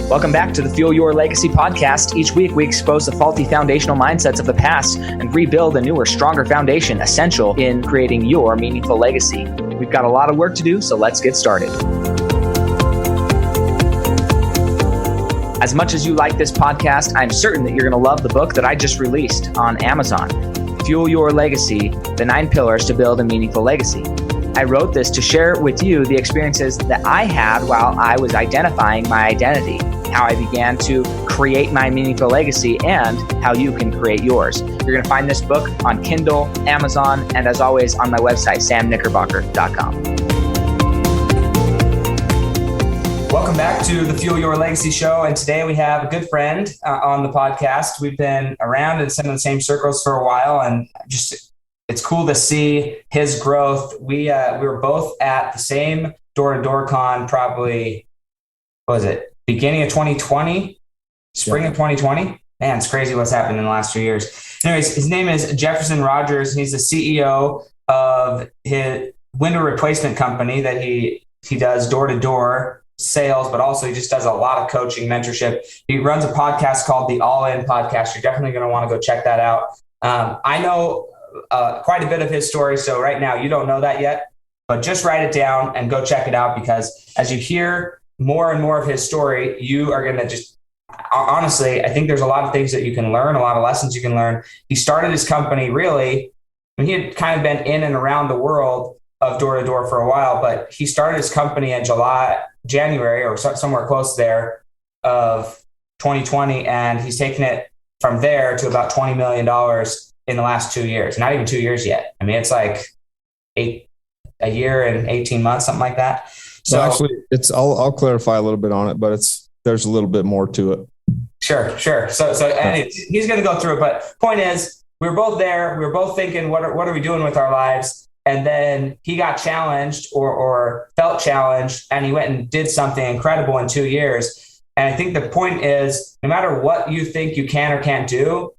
Welcome back to the Fuel Your Legacy podcast. Each week, we expose the faulty foundational mindsets of the past and rebuild a newer, stronger foundation essential in creating your meaningful legacy. We've got a lot of work to do, so let's get started. As much as you like this podcast, I'm certain that you're going to love the book that I just released on Amazon, Fuel Your Legacy, The 9 Pillars to Build a Meaningful Legacy. I wrote this to share with you the experiences that I had while I was identifying my identity, how I began to create my meaningful legacy, and how you can create yours. You're going to find this book on Kindle, Amazon, and as always on my website, samknickerbocker.com. Welcome back to the Fuel Your Legacy show. And today we have a good friend on the podcast. We've been around in some of the same circles for a while, and just it's cool to see his growth. We were both at the same door-to-door con probably, what was it, beginning of 2020, spring of 2020. Man, it's crazy what's happened in the last 2 years. Anyways, his name is Jefferson Rogers. He's the CEO of his window replacement company that he does door-to-door sales, but also he just does a lot of coaching, mentorship. He runs a podcast called the All In Podcast. You're definitely going to want to go check that out. I know quite a bit of his story. So right now you don't know that yet, but just write it down and go check it out, because as you hear more and more of his story, you are going to just, honestly, I think there's a lot of things that you can learn, a lot of lessons you can learn. He started his company really, he had kind of been in and around the world of door to door for a while, but he started his company in January or somewhere close there of 2020. And he's taken it from there to about $20 million in the last 2 years, not even 2 years yet. I mean, it's like a year and 18 months, something like that. So well, actually I'll clarify a little bit on it, but there's a little bit more to it. Sure. So and he's going to go through it, but point is we were both there. We were both thinking, what are we doing with our lives? And then he got challenged or felt challenged, and he went and did something incredible in 2 years. And I think the point is, no matter what you think you can or can't do,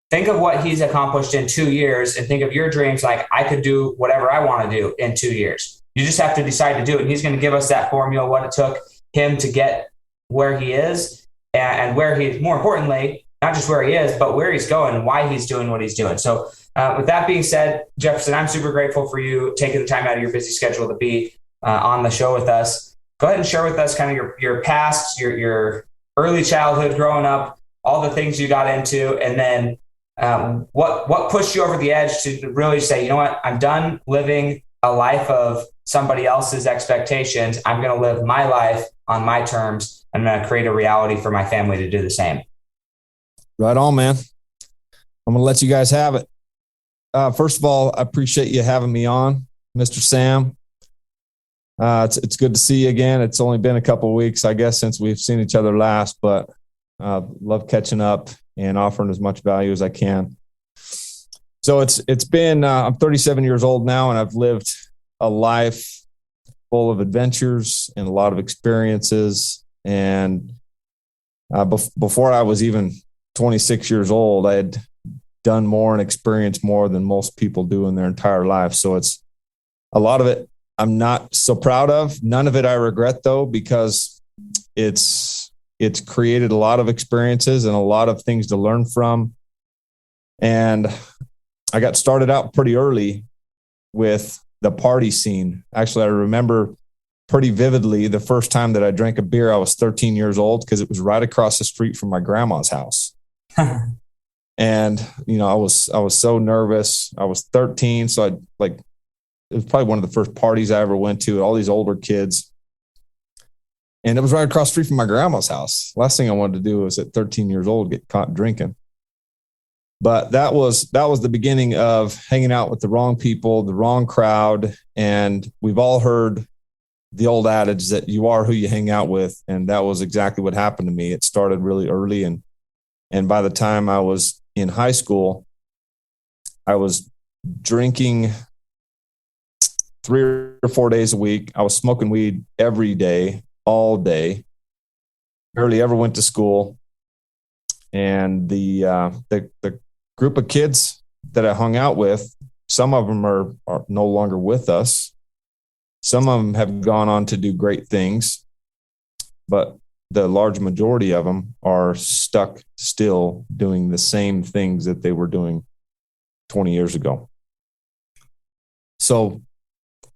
think of what he's accomplished in 2 years and think of your dreams like, I could do whatever I want to do in 2 years. You just have to decide to do it. And he's going to give us that formula, what it took him to get where he is and where he, more importantly, not just where he is, but where he's going and why he's doing what he's doing. So with that being said, Jefferson, I'm super grateful for you taking the time out of your busy schedule to be on the show with us. Go ahead and share with us kind of your past, your early childhood growing up, all the things you got into, and then what pushed you over the edge to really say, you know what, I'm done living a life of somebody else's expectations. I'm going to live my life on my terms. I'm going to create a reality for my family to do the same. Right on, man. I'm going to let you guys have it. First of all, I appreciate you having me on, Mr. Sam. It's good to see you again. It's only been a couple of weeks, I guess, since we've seen each other last, but love catching up and offering as much value as I can. So it's been, I'm 37 years old now, and I've lived a life full of adventures and a lot of experiences. And before I was even 26 years old, I had done more and experienced more than most people do in their entire life. So it's a lot of it I'm not so proud of. None of it I regret, though, because it's created a lot of experiences and a lot of things to learn from. And I got started out pretty early with the party scene. Actually, I remember pretty vividly the first time that I drank a beer. I was 13 years old because it was right across the street from my grandma's house. And, you know, I was so nervous. I was 13. So it was probably one of the first parties I ever went to, all these older kids. And it was right across the street from my grandma's house. Last thing I wanted to do was at 13 years old, get caught drinking. But that was the beginning of hanging out with the wrong people, the wrong crowd. And we've all heard the old adage that you are who you hang out with. And that was exactly what happened to me. It started really early. And by the time I was in high school, I was drinking 3 or 4 days a week. I was smoking weed every day, all day. Barely ever went to school. And the group of kids that I hung out with, some of them are no longer with us. Some of them have gone on to do great things. But the large majority of them are stuck still doing the same things that they were doing 20 years ago. So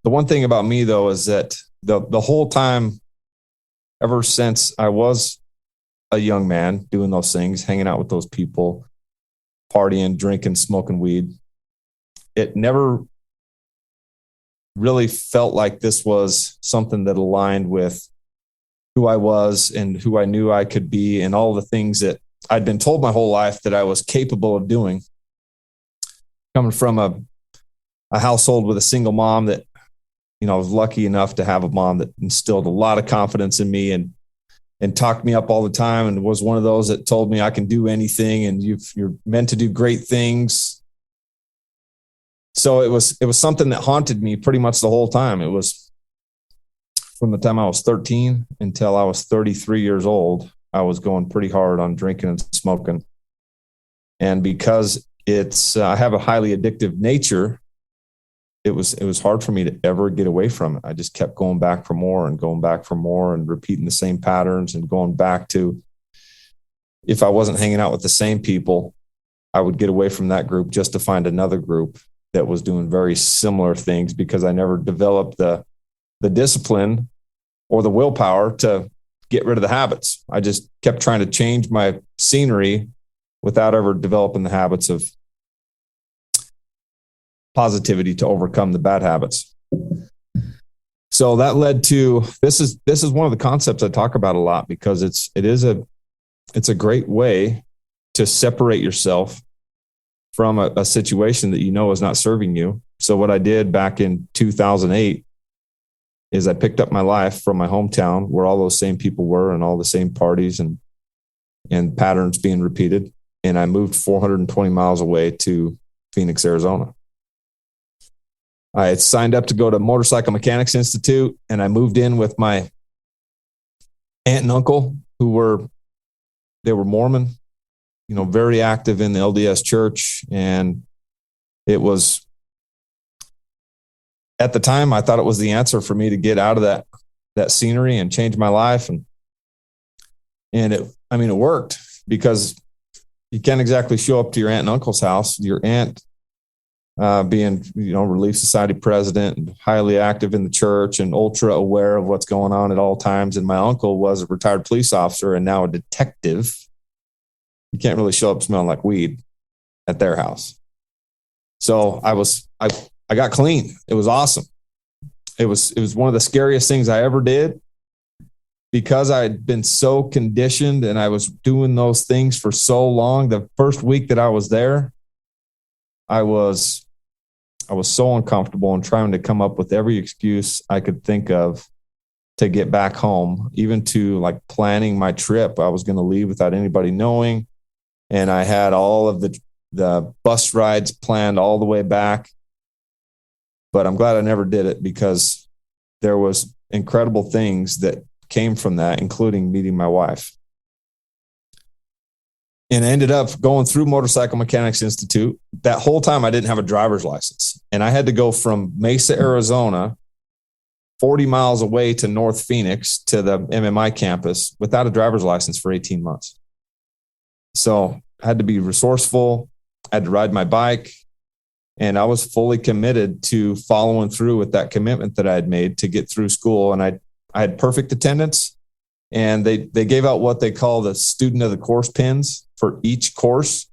the one thing about me, though, is that the whole time, ever since I was a young man doing those things, hanging out with those people, partying, drinking, smoking weed, it never really felt like this was something that aligned with who I was and who I knew I could be and all the things that I'd been told my whole life that I was capable of doing. Coming from a household with a single mom that, I was lucky enough to have a mom that instilled a lot of confidence in me and talked me up all the time, and was one of those that told me I can do anything and you're meant to do great things. So it was something that haunted me pretty much the whole time. It was from the time I was 13 until I was 33 years old. I was going pretty hard on drinking and smoking. And because I have a highly addictive nature, it was hard for me to ever get away from it. I just kept going back for more and going back for more and repeating the same patterns and going back to, if I wasn't hanging out with the same people, I would get away from that group just to find another group that was doing very similar things, because I never developed the discipline or the willpower to get rid of the habits. I just kept trying to change my scenery without ever developing the habits of positivity to overcome the bad habits. So that led to, this is one of the concepts I talk about a lot, because it's a great way to separate yourself from a situation that is not serving you. So what I did back in 2008 is I picked up my life from my hometown, where all those same people were and all the same parties and patterns being repeated. And I moved 420 miles away to Phoenix, Arizona. I had signed up to go to Motorcycle Mechanics Institute, and I moved in with my aunt and uncle, they were Mormon, very active in the LDS church. And it was, at the time, I thought it was the answer for me to get out of that scenery and change my life. And it worked, because you can't exactly show up to your aunt and uncle's house. Your aunt, being, Relief Society president and highly active in the church and ultra aware of what's going on at all times. And my uncle was a retired police officer and now a detective. You can't really show up smelling like weed at their house. So I got clean. It was awesome. It was one of the scariest things I ever did, because I had been so conditioned and I was doing those things for so long. The first week that I was there, I was so uncomfortable and trying to come up with every excuse I could think of to get back home, even to like planning my trip. I was going to leave without anybody knowing. And I had all of the bus rides planned all the way back. But I'm glad I never did it, because there was incredible things that came from that, including meeting my wife. And I ended up going through Motorcycle Mechanics Institute. That whole time I didn't have a driver's license. And I had to go from Mesa, Arizona, 40 miles away to North Phoenix to the MMI campus without a driver's license for 18 months. So I had to be resourceful. I had to ride my bike. And I was fully committed to following through with that commitment that I had made to get through school. And I had perfect attendance. And they gave out what they call the student of the course pins for each course.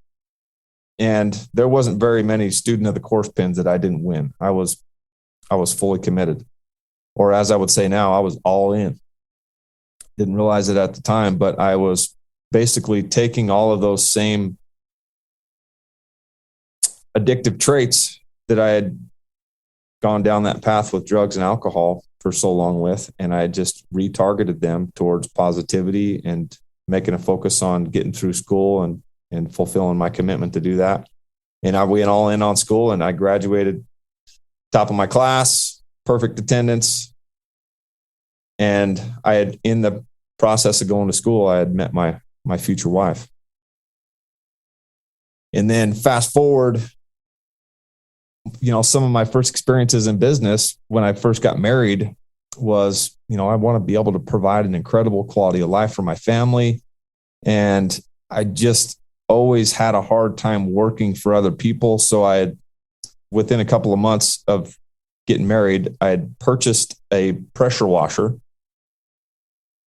And there wasn't very many student of the course pins that I didn't win. I was fully committed. Or as I would say now, I was all in. Didn't realize it at the time, but I was basically taking all of those same addictive traits that I had gone down that path with drugs and alcohol for so long with, and I just retargeted them towards positivity and making a focus on getting through school and fulfilling my commitment to do that. And I went all in on school, and I graduated top of my class, perfect attendance. And I had, in the process of going to school, I had met my future wife. And then fast forward, some of my first experiences in business, when I first got married, was, I want to be able to provide an incredible quality of life for my family. And I just always had a hard time working for other people. So within a couple of months of getting married, I had purchased a pressure washer,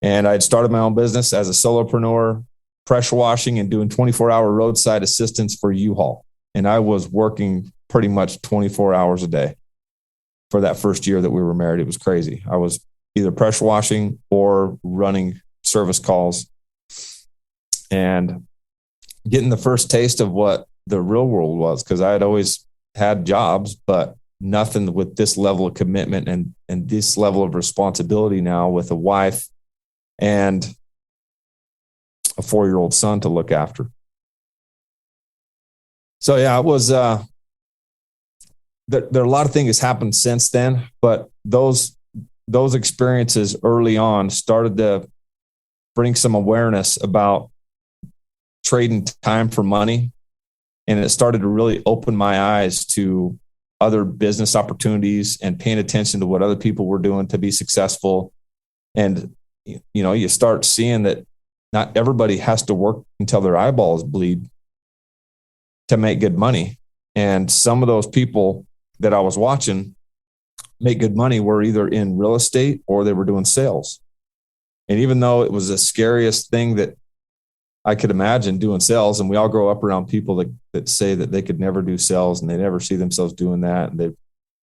and I'd started my own business as a solopreneur, pressure washing and doing 24-hour roadside assistance for U-Haul. And I was working pretty much 24 hours a day for that first year that we were married. It was crazy. I was either pressure washing or running service calls and getting the first taste of what the real world was, because I had always had jobs, but nothing with this level of commitment and this level of responsibility now with a wife and a 4-year-old son to look after. So yeah, it was, there are a lot of things happened since then, but those experiences early on started to bring some awareness about trading time for money. And it started to really open my eyes to other business opportunities and paying attention to what other people were doing to be successful. And, you start seeing that not everybody has to work until their eyeballs bleed to make good money. And some of those people that I was watching make good money were either in real estate or they were doing sales. And even though it was the scariest thing that I could imagine doing sales, and we all grow up around people that say that they could never do sales and they never see themselves doing that. And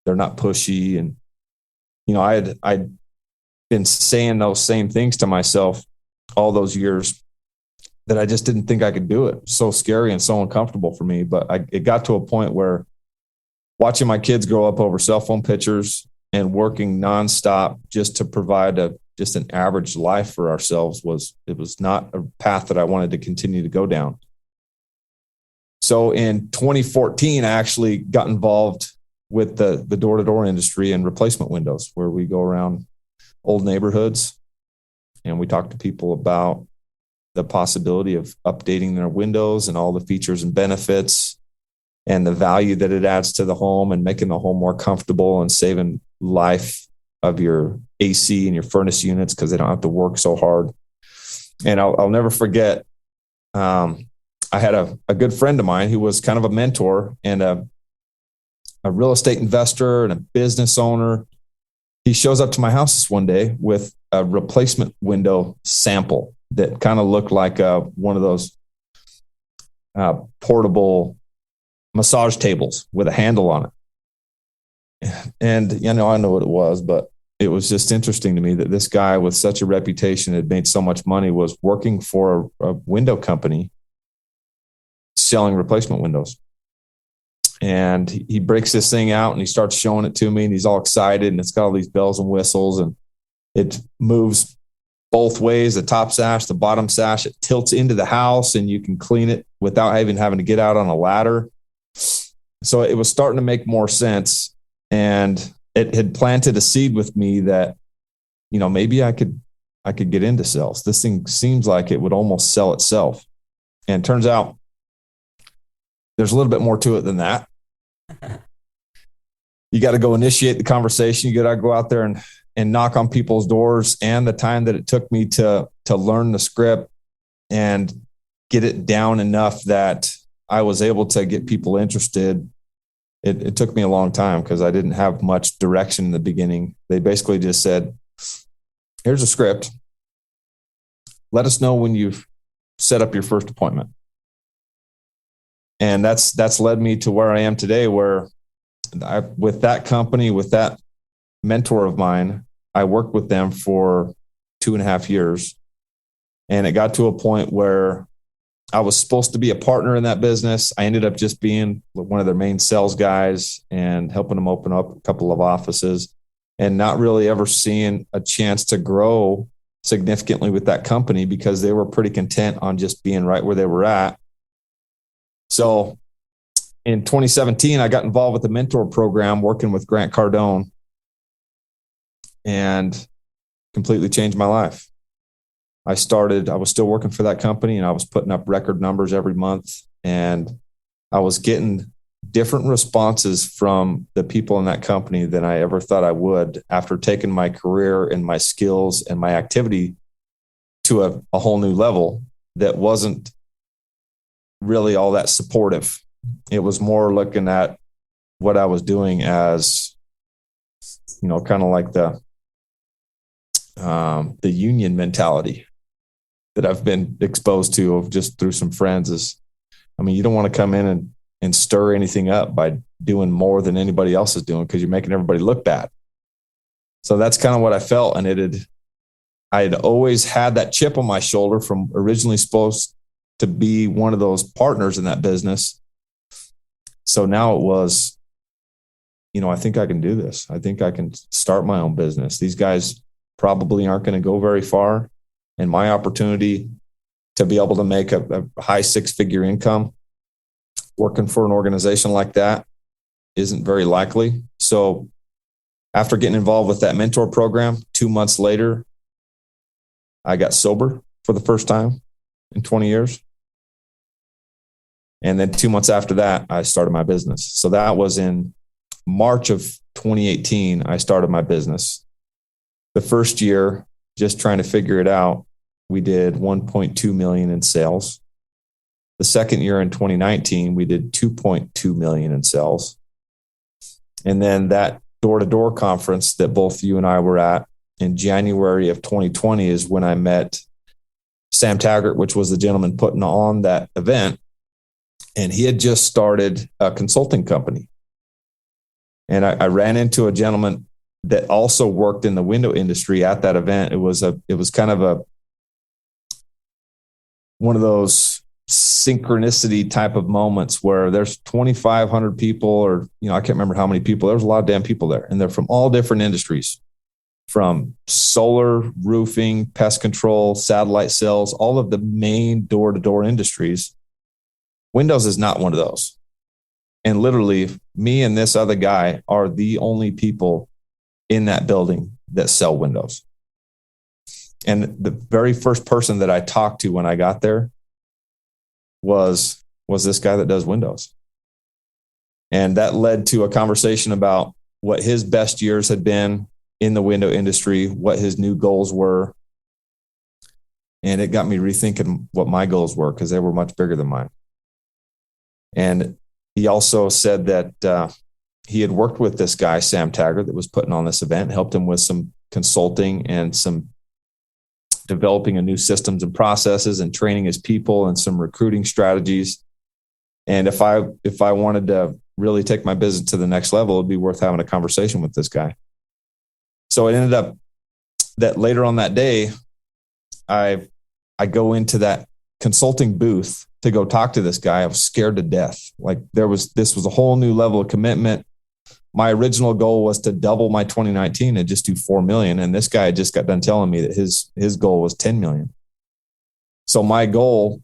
they're not pushy. And, I'd been saying those same things to myself all those years that I just didn't think I could do it. So scary and so uncomfortable for me. But it got to a point where watching my kids grow up over cell phone pictures and working nonstop just to provide just an average life for ourselves was not a path that I wanted to continue to go down. So in 2014, I actually got involved with the door-to-door industry and replacement windows, where we go around old neighborhoods and we talk to people about the possibility of updating their windows and all the features and benefits and the value that it adds to the home and making the home more comfortable and saving life of your AC and your furnace units because they don't have to work so hard. And I'll never forget, I had a good friend of mine who was kind of a mentor and a real estate investor and a business owner. He shows up to my house this one day with a replacement window sample that kind of looked like one of those portable massage tables with a handle on it. And, I know what it was, but it was just interesting to me that this guy with such a reputation had made so much money was working for a window company selling replacement windows. And he breaks this thing out and he starts showing it to me and he's all excited and it's got all these bells and whistles and it moves both ways, the top sash, the bottom sash, it tilts into the house and you can clean it without even having to get out on a ladder. So it was starting to make more sense. And it had planted a seed with me that, maybe I could get into sales. This thing seems like it would almost sell itself. And it turns out there's a little bit more to it than that. You got to go initiate the conversation. You got to go out there and knock on people's doors. And the time that it took me to learn the script and get it down enough that I was able to get people interested. It took me a long time because I didn't have much direction in the beginning. They basically just said, here's a script. Let us know when you've set up your first appointment. And that's led me to where I am today, where with that company, with that mentor of mine, I worked with them for 2.5 years. And it got to a point where I was supposed to be a partner in that business. I ended up just being one of their main sales guys and helping them open up a couple of offices and not really ever seeing a chance to grow significantly with that company because they were pretty content on just being right where they were at. So in 2017, I got involved with the mentor program working with Grant Cardone and completely changed my life. I was still working for that company and I was putting up record numbers every month and I was getting different responses from the people in that company than I ever thought I would after taking my career and my skills and my activity to a whole new level that wasn't really all that supportive. It was more looking at what I was doing as, kind of like the union mentality that I've been exposed to just through some friends is, you don't want to come in and stir anything up by doing more than anybody else is doing because you're making everybody look bad. So that's kind of what I felt. And I had always had that chip on my shoulder from originally supposed to be one of those partners in that business. So now it was, I think I can do this. I think I can start my own business. These guys probably aren't going to go very far. And my opportunity to be able to make a high 6-figure income working for an organization like that isn't very likely. So after getting involved with that mentor program, 2 months later, I got sober for the first time in 20 years. And then 2 months after that, I started my business. So that was in March of 2018, I started my business. The first year, just trying to figure it out, we did 1.2 million in sales. The second year in 2019, we did 2.2 million in sales. And then that door-to-door conference that both you and I were at in January of 2020 is when I met Sam Taggart, which was the gentleman putting on that event. And he had just started a consulting company. And I ran into a gentleman that also worked in the window industry at that event. It was kind of one of those synchronicity type of moments where there's 2,500 people, or, I can't remember how many people. There's a lot of damn people there, and they're from all different industries, from solar, roofing, pest control, satellite cells, all of the main door-to-door industries. Windows is not one of those. And literally, me and this other guy are the only people in that building that sell windows. And the very first person that I talked to when I got there was this guy that does windows. And that led to a conversation about what his best years had been in the window industry, what his new goals were. And it got me rethinking what my goals were, because they were much bigger than mine. And he also said that he had worked with this guy, Sam Taggart, that was putting on this event, helped him with some consulting and some developing a new systems and processes and training his people and some recruiting strategies. And if I wanted to really take my business to the next level, it'd be worth having a conversation with this guy. So it ended up that later on that day, I go into that consulting booth to go talk to this guy. I was scared to death. Like this was a whole new level of commitment. My original goal was to double my 2019 and just do 4 million. And this guy just got done telling me that his goal was 10 million. So my goal,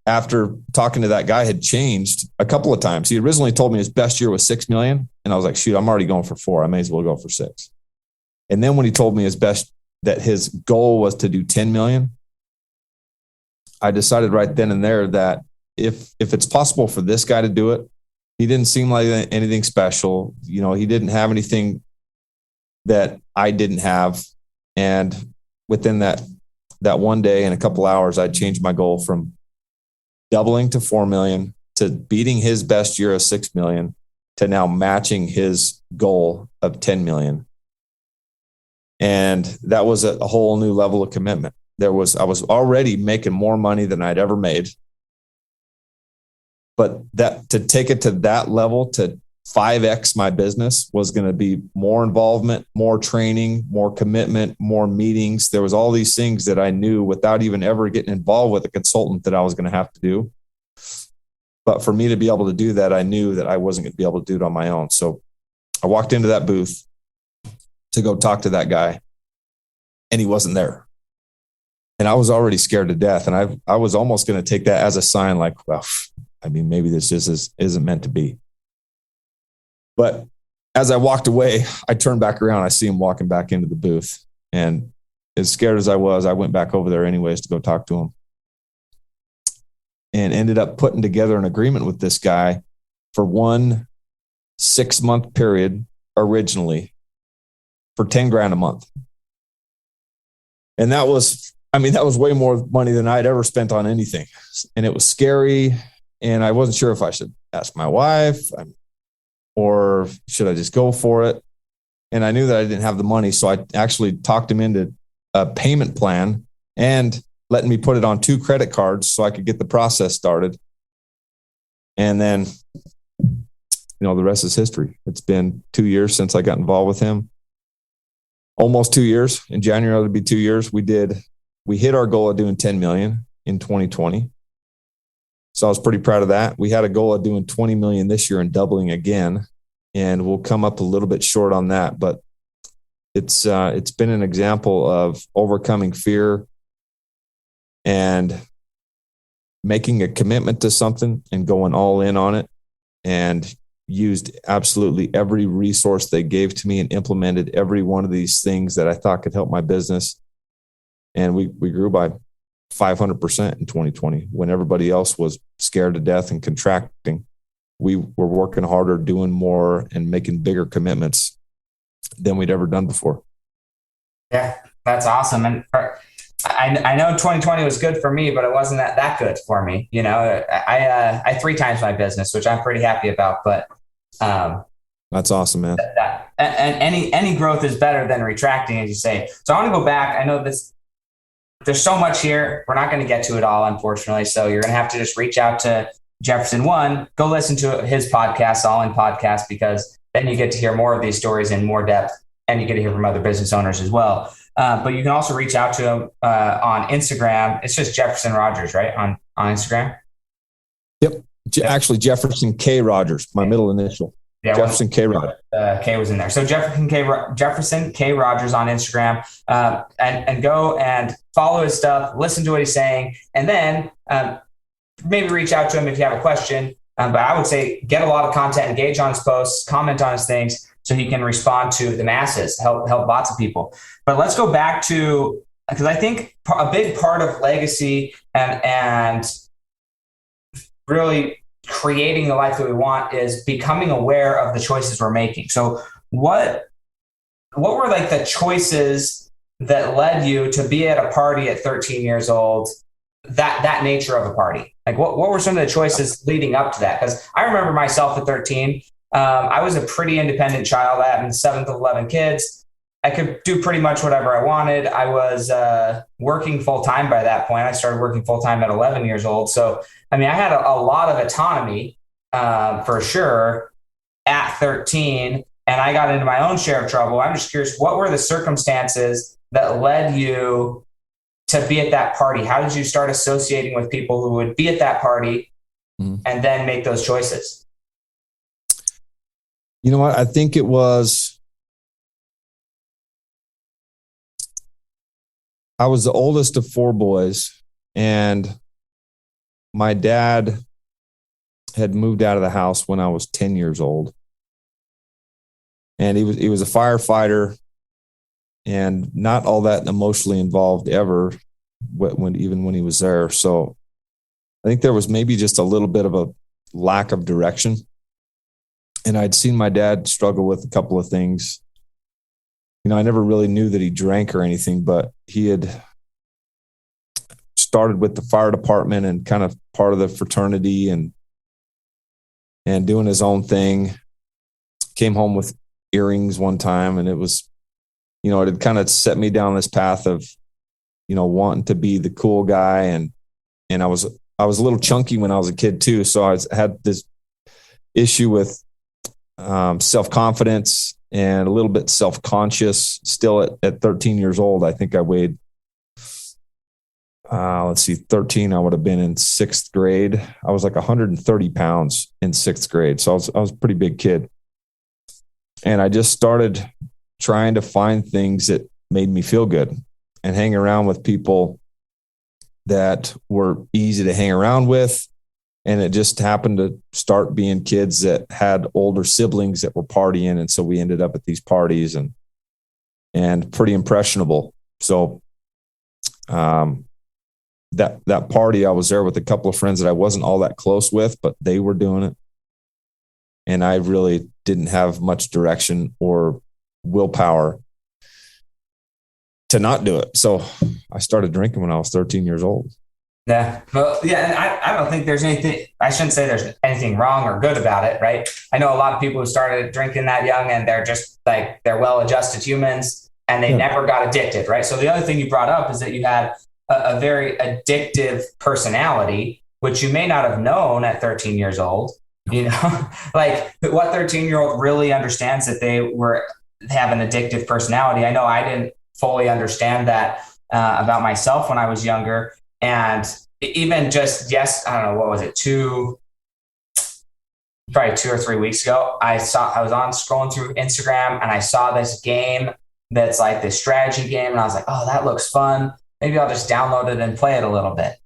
after talking to that guy, had changed a couple of times. He originally told me his best year was 6 million. And I was like, shoot, I'm already going for 4. I may as well go for 6. And then when he told me that his goal was to do 10 million, I decided right then and there that if it's possible for this guy to do it, he didn't seem like anything special. He didn't have anything that I didn't have. And within that one day and a couple hours, I changed my goal from doubling to 4 million to beating his best year of 6 million to now matching his goal of 10 million. And that was a whole new level of commitment. I was already making more money than I'd ever made. But that to take it to that level, to 5x my business, was going to be more involvement, more training, more commitment, more meetings. There was all these things that I knew without even ever getting involved with a consultant that I was going to have to do. But for me to be able to do that, I knew that I wasn't going to be able to do it on my own. So I walked into that booth to go talk to that guy, and he wasn't there. And I was already scared to death. And I was almost going to take that as a sign, like, well, maybe this just isn't meant to be. But as I walked away, I turned back around. I see him walking back into the booth. And as scared as I was, I went back over there anyways to go talk to him. And ended up putting together an agreement with this guy for 1 6-month period originally for 10 grand a month. And that was way more money than I'd ever spent on anything. And it was scary. And I wasn't sure if I should ask my wife or should I just go for it? And I knew that I didn't have the money. So I actually talked him into a payment plan and letting me put it on 2 credit cards so I could get the process started. And then, the rest is history. It's been 2 years since I got involved with him. Almost 2 years. In January, it'll be 2 years. We hit our goal of doing 10 million in 2020. So I was pretty proud of that. We had a goal of doing 20 million this year and doubling again. And we'll come up a little bit short on that, but it's been an example of overcoming fear and making a commitment to something and going all in on it, and used absolutely every resource they gave to me and implemented every one of these things that I thought could help my business. And we grew by 500% in 2020 when everybody else was scared to death and contracting. We were working harder, doing more, and making bigger commitments than we'd ever done before. Yeah, that's awesome. And I know 2020 was good for me, but it wasn't that good for me. I 3 times my business, which I'm pretty happy about. But that's awesome, man. And any growth is better than retracting, as you say. So I want to go back. I know there's so much here. We're not going to get to it all, unfortunately. So you're going to have to just reach out to Jefferson. Go listen to his podcast, All In Podcast, because then you get to hear more of these stories in more depth, and you get to hear from other business owners as well. But you can also reach out to him on Instagram. It's just Jefferson Rogers, right? On Instagram. Yep. Actually, Jefferson K Rogers, my middle initial. Yeah, Jefferson K Rogers. K was in there. So Jefferson K Rogers on Instagram, and go and follow his stuff, listen to what he's saying, and then maybe reach out to him if you have a question. But I would say get a lot of content, engage on his posts, comment on his things, so he can respond to the masses, help lots of people. But let's go back to, because I think a big part of legacy and really creating the life that we want is becoming aware of the choices we're making. So what were like the choices that led you to be at a party at 13 years old, that nature of a party? Like what were some of the choices leading up to that? Because I remember myself at 13, I was a pretty independent child. I had 7 of 11 kids. I could do pretty much whatever I wanted. I was working full-time by that point. I started working full-time at 11 years old. So, I had a lot of autonomy for sure at 13, and I got into my own share of trouble. I'm just curious, what were the circumstances that led you to be at that party? How did you start associating with people who would be at that party and then make those choices? You know what? I think it was, I was the oldest of 4 boys, and my dad had moved out of the house when I was 10 years old. And he was a firefighter and not all that emotionally involved ever even when he was there. So I think there was maybe just a little bit of a lack of direction. And I'd seen my dad struggle with a couple of things. I never really knew that he drank or anything, but he had started with the fire department and kind of part of the fraternity and doing his own thing. Came home with earrings one time, and it was, it had kind of set me down this path of, wanting to be the cool guy. And I was a little chunky when I was a kid too. So I had this issue with self-confidence and a little bit self-conscious still at 13 years old. I think I weighed, 13, I would have been in 6th grade. I was like 130 pounds in 6th grade. So I was a pretty big kid. And I just started trying to find things that made me feel good and hang around with people that were easy to hang around with. And it just happened to start being kids that had older siblings that were partying. And so we ended up at these parties and pretty impressionable. So that party, I was there with a couple of friends that I wasn't all that close with, but they were doing it. And I really didn't have much direction or willpower to not do it. So I started drinking when I was 13 years old. Yeah. Well, yeah. And I don't think there's anything, I shouldn't say there's anything wrong or good about it, right? I know a lot of people who started drinking that young and they're just like, they're well-adjusted humans and they never got addicted, right? So the other thing you brought up is that you had a very addictive personality, which you may not have known at 13 years old, you know, like what 13-year-old really understands that they have an addictive personality. I know I didn't fully understand that about myself when I was younger. And even just, I don't know, what was it? Probably 2 or 3 weeks ago, I was on scrolling through Instagram and I saw this game that's like this strategy game. And I was like, oh, that looks fun. Maybe I'll just download it and play it a little bit.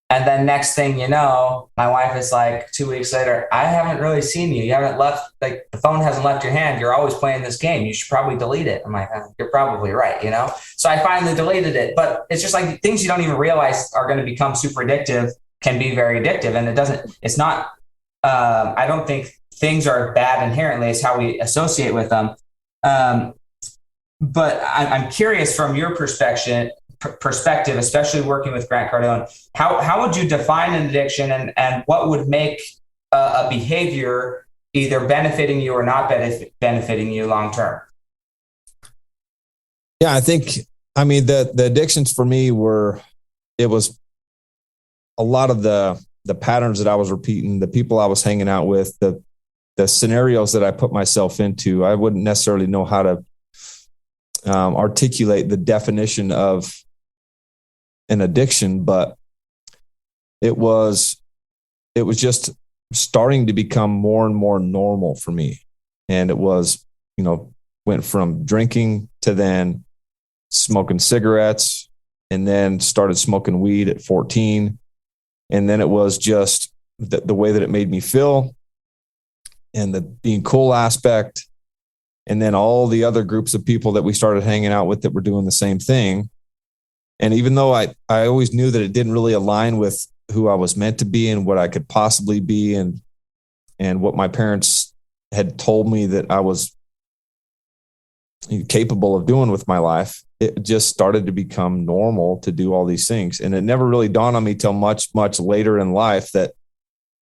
And then next thing you know, my wife is like 2 weeks later, I haven't really seen you. You haven't left, like the phone hasn't left your hand. You're always playing this game. You should probably delete it. I'm like, you're probably right, you know? So I finally deleted it, but it's just like things you don't even realize are going to become super addictive can be very addictive. And I don't think things are bad inherently. It's how we associate with them. But I'm curious from your perspective, especially working with Grant Cardone, how would you define an addiction and what would make a behavior either benefiting you or not benefiting you long term? Yeah, the addictions for me it was a lot of the patterns that I was repeating, the people I was hanging out with, the scenarios that I put myself into. I wouldn't necessarily know how to articulate the definition of an addiction, but it was just starting to become more and more normal for me. And it was, went from drinking to then smoking cigarettes and then started smoking weed at 14. And then it was just the way that it made me feel and the being cool aspect. And then all the other groups of people that we started hanging out with that were doing the same thing. And even though I always knew that it didn't really align with who I was meant to be and what I could possibly be and what my parents had told me that I was capable of doing with my life, it just started to become normal to do all these things. And it never really dawned on me till much, much later in life that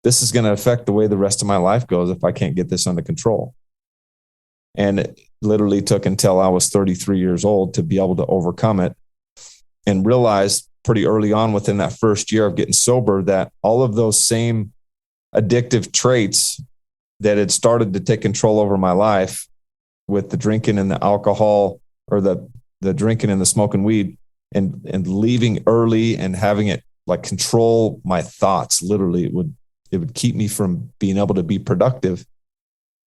this is going to affect the way the rest of my life goes if I can't get this under control. And it literally took until I was 33 years old to be able to overcome it and realize pretty early on within that first year of getting sober that all of those same addictive traits that had started to take control over my life with the drinking and the alcohol or the drinking and the smoking weed and leaving early and having it like control my thoughts. Literally, it would keep me from being able to be productive,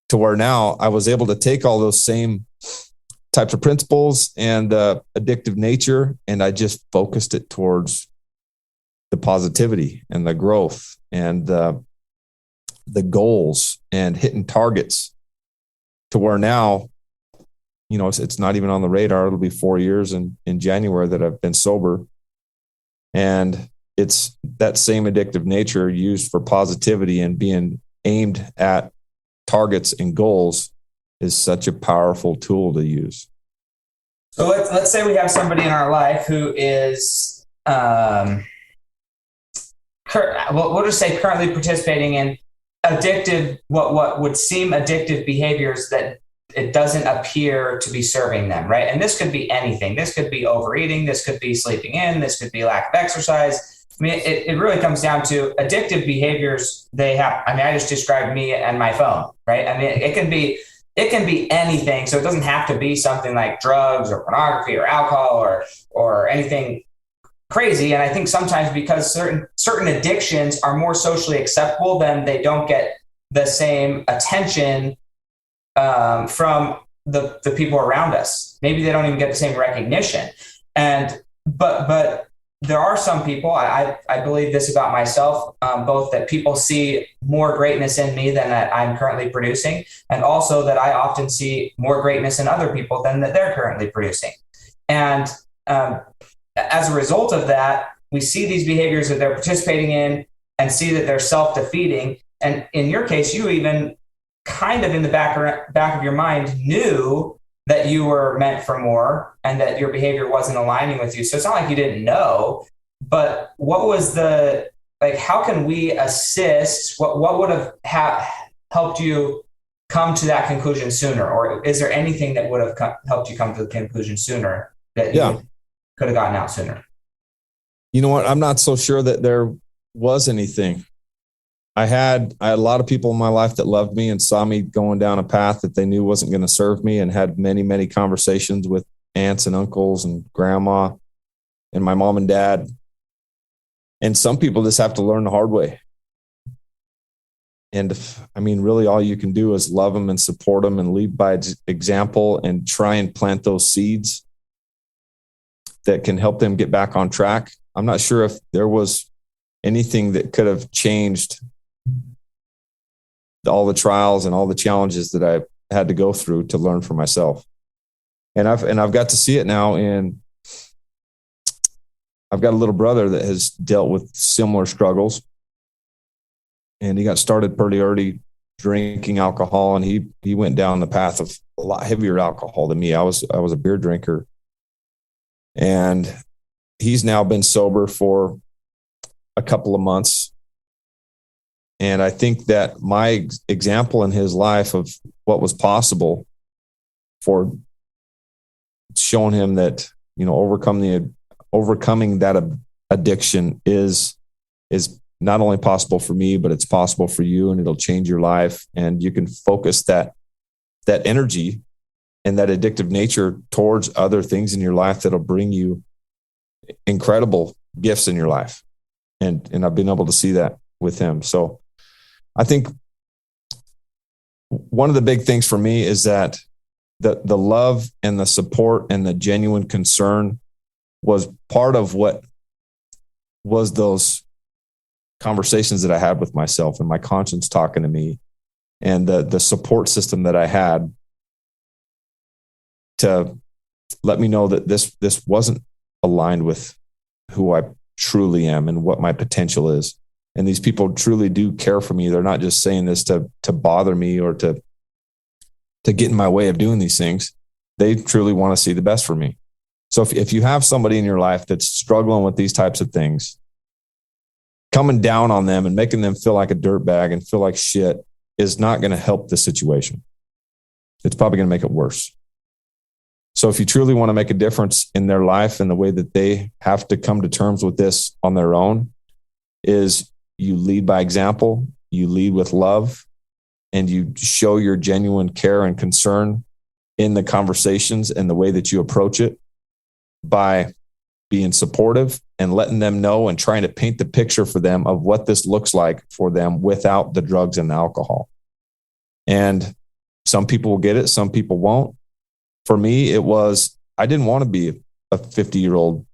to where now I was able to take all those same types of principles and addictive nature, and I just focused it towards the positivity and the growth and the goals and hitting targets, to where now, it's not even on the radar. It'll be 4 years in January that I've been sober. And it's that same addictive nature used for positivity and being aimed at targets and goals is such a powerful tool to use. So let's say we have somebody in our life who is, we'll just say currently participating in addictive, what would seem addictive behaviors that it doesn't appear to be serving them, right? And this could be anything. This could be overeating. This could be sleeping in. This could be lack of exercise. I mean, it really comes down to addictive behaviors. I just described me and my phone, right? I mean, it can be anything. So it doesn't have to be something like drugs or pornography or alcohol or anything crazy. And I think sometimes because certain addictions are more socially acceptable, then they don't get the same attention from the people around us. Maybe they don't even get the same recognition. But there are some people, I believe this about myself, both that people see more greatness in me than that I'm currently producing, and also that I often see more greatness in other people than that they're currently producing. And as a result of that, we see these behaviors that they're participating in and see that they're self-defeating. And in your case, you even kind of in the back of your mind knew that you were meant for more and that your behavior wasn't aligning with you. So it's not like you didn't know, but what was how can we assist? What would have helped you come to that conclusion sooner? Or is there anything that would have helped you come to the conclusion sooner that you could have gotten out sooner? You know what? I'm not so sure that there was anything. I had a lot of people in my life that loved me and saw me going down a path that they knew wasn't going to serve me, and had many, many conversations with aunts and uncles and grandma and my mom and dad. And some people just have to learn the hard way. And really all you can do is love them and support them and lead by example and try and plant those seeds that can help them get back on track. I'm not sure if there was anything that could have changed all the trials and all the challenges that I had to go through to learn for myself. And I've got to see it now. And I've got a little brother that has dealt with similar struggles, and he got started pretty early drinking alcohol, and he went down the path of a lot heavier alcohol than me. I was a beer drinker, and he's now been sober for a couple of months. And I think that my example in his life of what was possible for showing him that, overcoming that addiction is not only possible for me, but it's possible for you, and it'll change your life. And you can focus that energy and that addictive nature towards other things in your life that'll bring you incredible gifts in your life. And I've been able to see that with him. So I think one of the big things for me is that the love and the support and the genuine concern was part of what was those conversations that I had with myself and my conscience talking to me, and the support system that I had to let me know that this wasn't aligned with who I truly am and what my potential is. And these people truly do care for me. They're not just saying this to bother me or to get in my way of doing these things. They truly want to see the best for me. So if you have somebody in your life that's struggling with these types of things, coming down on them and making them feel like a dirtbag and feel like shit is not going to help the situation. It's probably going to make it worse. So if you truly want to make a difference in their life and the way that they have to come to terms with this on their own, is you lead by example, you lead with love, and you show your genuine care and concern in the conversations and the way that you approach it by being supportive and letting them know and trying to paint the picture for them of what this looks like for them without the drugs and the alcohol. And some people will get it, some people won't. For me, it was, I didn't want to be a 50-year-old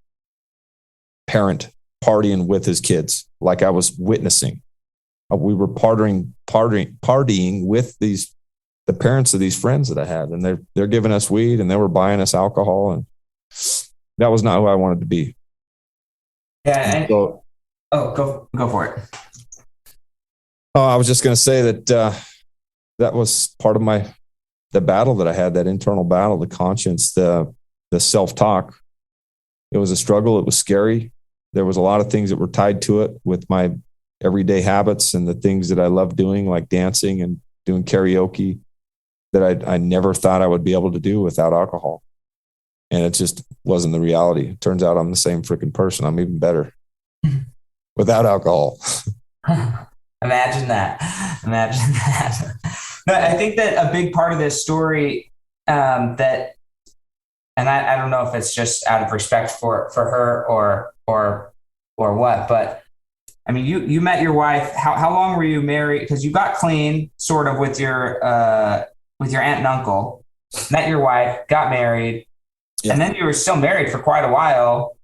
parent partying with his kids like I was witnessing. We were partying with the parents of these friends that I had, and they're giving us weed and they were buying us alcohol, and that was not who I wanted to be. Yeah. Go for it. Oh, I was just going to say that that was part of the battle that I had, that internal battle, the conscience, the self-talk. It was a struggle. It was scary. There was a lot of things that were tied to it with my everyday habits and the things that I love doing, like dancing and doing karaoke, that I never thought I would be able to do without alcohol. And it just wasn't the reality. It turns out I'm the same freaking person. I'm even better without alcohol. Imagine that. But I think that a big part of this story and I don't know if it's just out of respect for her or what, but I mean, you met your wife. How long were you married? Because you got clean sort of with your aunt and uncle, met your wife, got married. Yeah. And then you were still married for quite a while,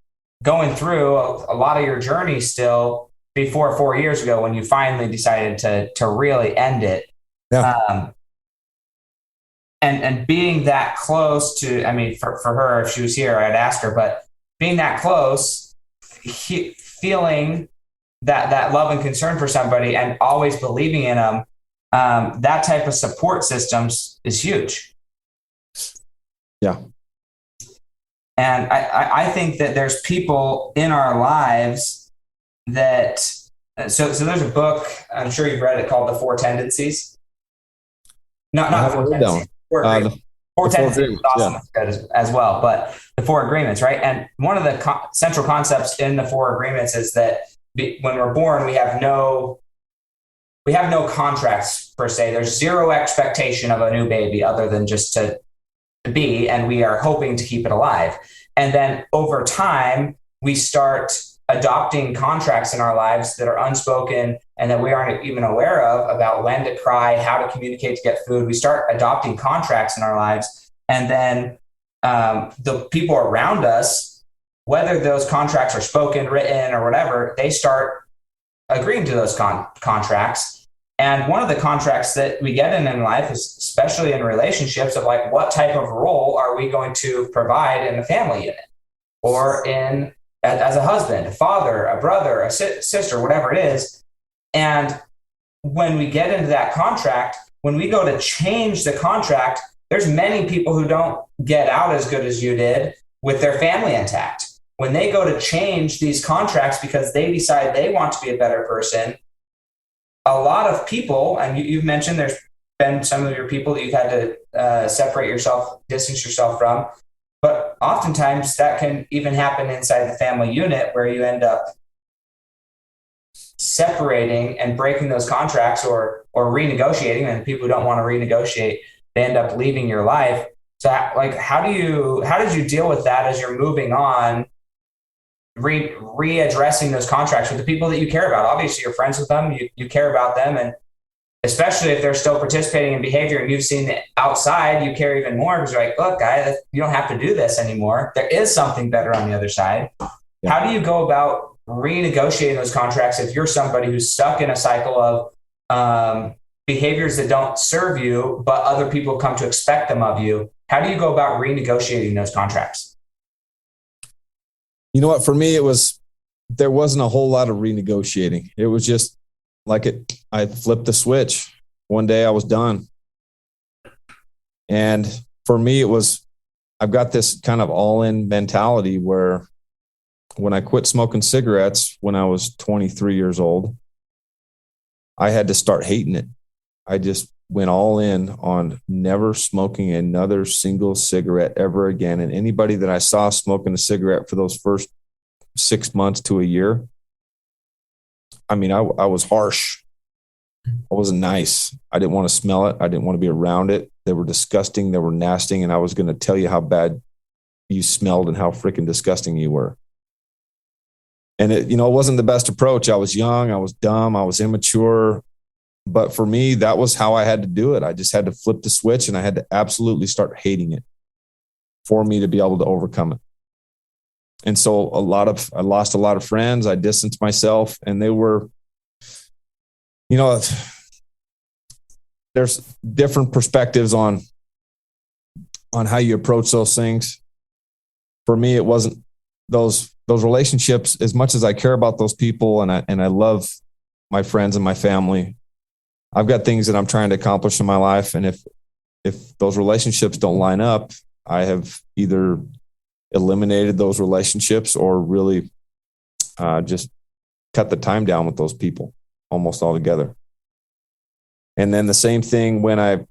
going through a lot of your journey still before 4 years ago when you finally decided to really end it. Yeah. And being that close to, I mean, for her, if she was here, I'd ask her, but being that close, feeling that love and concern for somebody and always believing in them, that type of support systems is huge. Yeah. And I think that there's people in our lives that, so there's a book, I'm sure you've read it, called The Four Tendencies. Not Four Tendencies. Four Tendencies is awesome, as well, but the Four Agreements, right? And one of the central concepts in the Four Agreements is that when we're born, we have no contracts per se. There's zero expectation of a new baby other than just to be, and we are hoping to keep it alive. And then over time, we start adopting contracts in our lives that are unspoken and that we aren't even aware of, about when to cry, how to communicate to get food. We start adopting contracts in our lives. And then the people around us, whether those contracts are spoken, written, or whatever, they start agreeing to those contracts. And one of the contracts that we get in life is, especially in relationships, of like, what type of role are we going to provide in the family unit, or as a husband, a father, a brother, a sister, whatever it is. And when we get into that contract, when we go to change the contract, there's many people who don't get out as good as you did with their family intact. When they go to change these contracts because they decide they want to be a better person, a lot of people, and you've mentioned there's been some of your people that you've had to separate yourself, distance yourself from, but oftentimes that can even happen inside the family unit, where you end up separating and breaking those contracts, or renegotiating. And people who don't want to renegotiate, they end up leaving your life. So like, how did you deal with that as you're moving on, readdressing those contracts with the people that you care about? Obviously you're friends with them, you care about them, and especially if they're still participating in behavior and you've seen it outside, you care even more, because you're like, look, guy, you don't have to do this anymore. There is something better on the other side. Yeah. How do you go about renegotiating those contracts if you're somebody who's stuck in a cycle of behaviors that don't serve you, but other people come to expect them of you? How do you go about renegotiating those contracts? You know what? For me, there wasn't a whole lot of renegotiating. It was just like I flipped the switch. One day I was done. And for me, I've got this kind of all-in mentality where when I quit smoking cigarettes when I was 23 years old, I had to start hating it. I just went all in on never smoking another single cigarette ever again. And anybody that I saw smoking a cigarette for those first 6 months to a year, I mean, I was harsh. I wasn't nice. I didn't want to smell it. I didn't want to be around it. They were disgusting. They were nasty. And I was going to tell you how bad you smelled and how freaking disgusting you were. And it wasn't the best approach. I was young. I was dumb. I was immature. But for me, that was how I had to do it. I just had to flip the switch, and I had to absolutely start hating it for me to be able to overcome it. And so I lost a lot of friends. I distanced myself, and they were, there's different perspectives on how you approach those things. For me, it wasn't those relationships. As much as I care about those people and I love my friends and my family, I've got things that I'm trying to accomplish in my life. And if those relationships don't line up, I have either eliminated those relationships or really just cut the time down with those people almost altogether. And then the same thing when I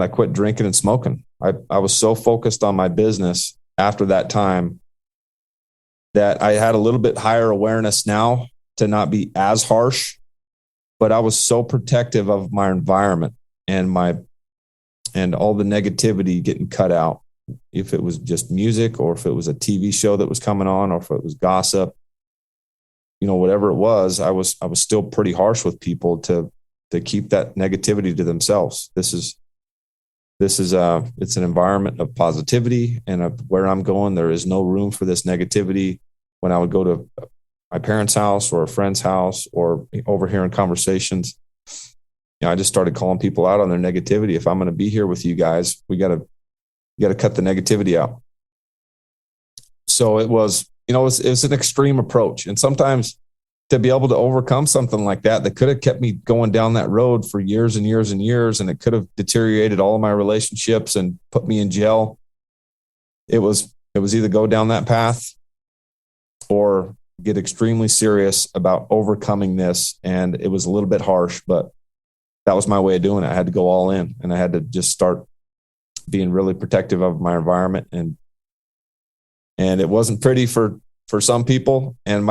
quit drinking and smoking. I was so focused on my business after that time that I had a little bit higher awareness now to not be as harsh, but I was so protective of my environment and all the negativity getting cut out. If it was just music, or if it was a TV show that was coming on, or if it was gossip, whatever it was, I was still pretty harsh with people to keep that negativity to themselves. It's an environment of positivity, and where I'm going, there is no room for this negativity. When I would go to my parents' house or a friend's house or overhearing conversations, I just started calling people out on their negativity. If I'm going to be here with you guys, we got to cut the negativity out. So it was an extreme approach. And sometimes to be able to overcome something like that could have kept me going down that road for years and years and years. And it could have deteriorated all of my relationships and put me in jail. It was either go down that path or get extremely serious about overcoming this. And it was a little bit harsh, but that was my way of doing it. I had to go all in, and I had to just start being really protective of my environment. And it wasn't pretty for some people. And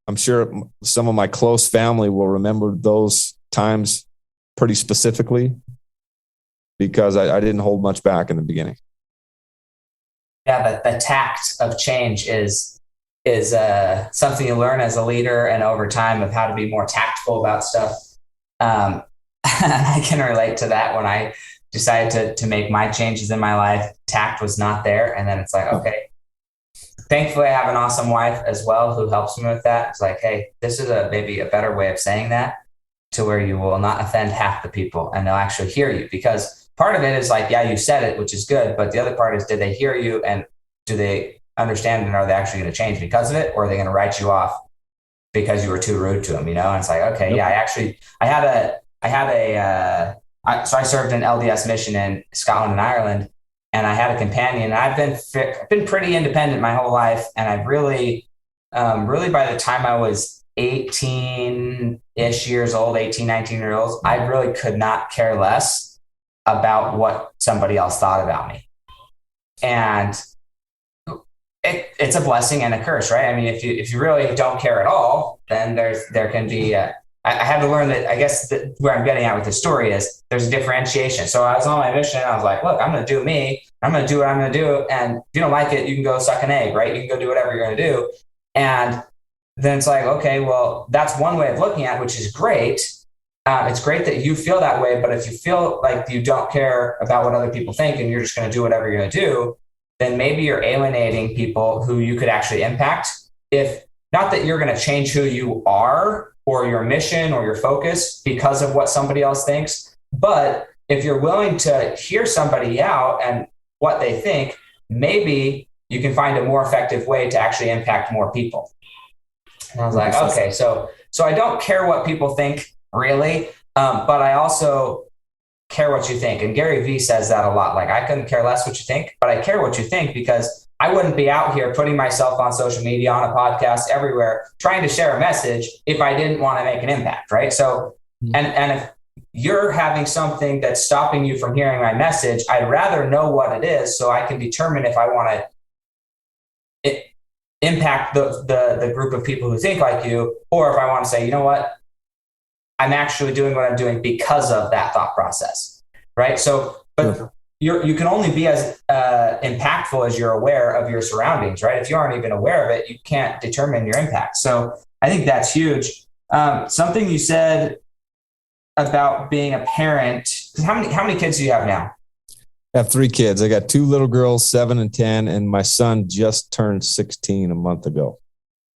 I'm sure some of my close family will remember those times pretty specifically, because I didn't hold much back in the beginning. Yeah, the tact of change is something you learn as a leader, and over time, of how to be more tactful about stuff. I can relate to that. When I decided to make my changes in my life, tact was not there. And then it's like, okay, thankfully I have an awesome wife as well who helps me with that. It's like, hey, this is maybe a better way of saying that, to where you will not offend half the people and they'll actually hear you. Because part of it is like, yeah, you said it, which is good. But the other part is, did they hear you, and do they understand, and are they actually going to change because of it? Or are they going to write you off because you were too rude to them? And it's like, okay, yeah, so I served an LDS mission in Scotland and Ireland, and I had a companion. I've been pretty independent my whole life. And I've really by the time I was 18-ish years old, 18, 19 years old, I really could not care less about what somebody else thought about me. And it's a blessing and a curse, right? I mean, if you really don't care at all, then there can be I had to learn that, I guess, where I'm getting at with this story is there's a differentiation. So I was on my mission, and I was like, look, I'm going to do me. I'm going to do what I'm going to do. And if you don't like it, you can go suck an egg, right? You can go do whatever you're going to do. And then it's like, okay, well, that's one way of looking at it, which is great. It's great that you feel that way. But if you feel like you don't care about what other people think and you're just going to do whatever you're going to do, then maybe you're alienating people who you could actually impact. If not that you're going to change who you are or your mission or your focus because of what somebody else thinks, but if you're willing to hear somebody out and what they think, maybe you can find a more effective way to actually impact more people. And I was like, okay, so I don't care what people think, really, but I also care what you think. And Gary Vee says that a lot. Like, I couldn't care less what you think, but I care what you think, because I wouldn't be out here putting myself on social media, on a podcast, everywhere, trying to share a message if I didn't want to make an impact, right? So, and if you're having something that's stopping you from hearing my message, I'd rather know what it is so I can determine if I want to impact the group of people who think like you, or if I want to say, you know what, I'm actually doing what I'm doing because of that thought process, right? So, but you can only be as impactful as you're aware of your surroundings, right? If you aren't even aware of it, you can't determine your impact. So I think that's huge. Something you said about being a parent. How many kids do you have now? I have 3 kids. I got 2 little girls, 7 and 10, and my son just turned 16 a month ago.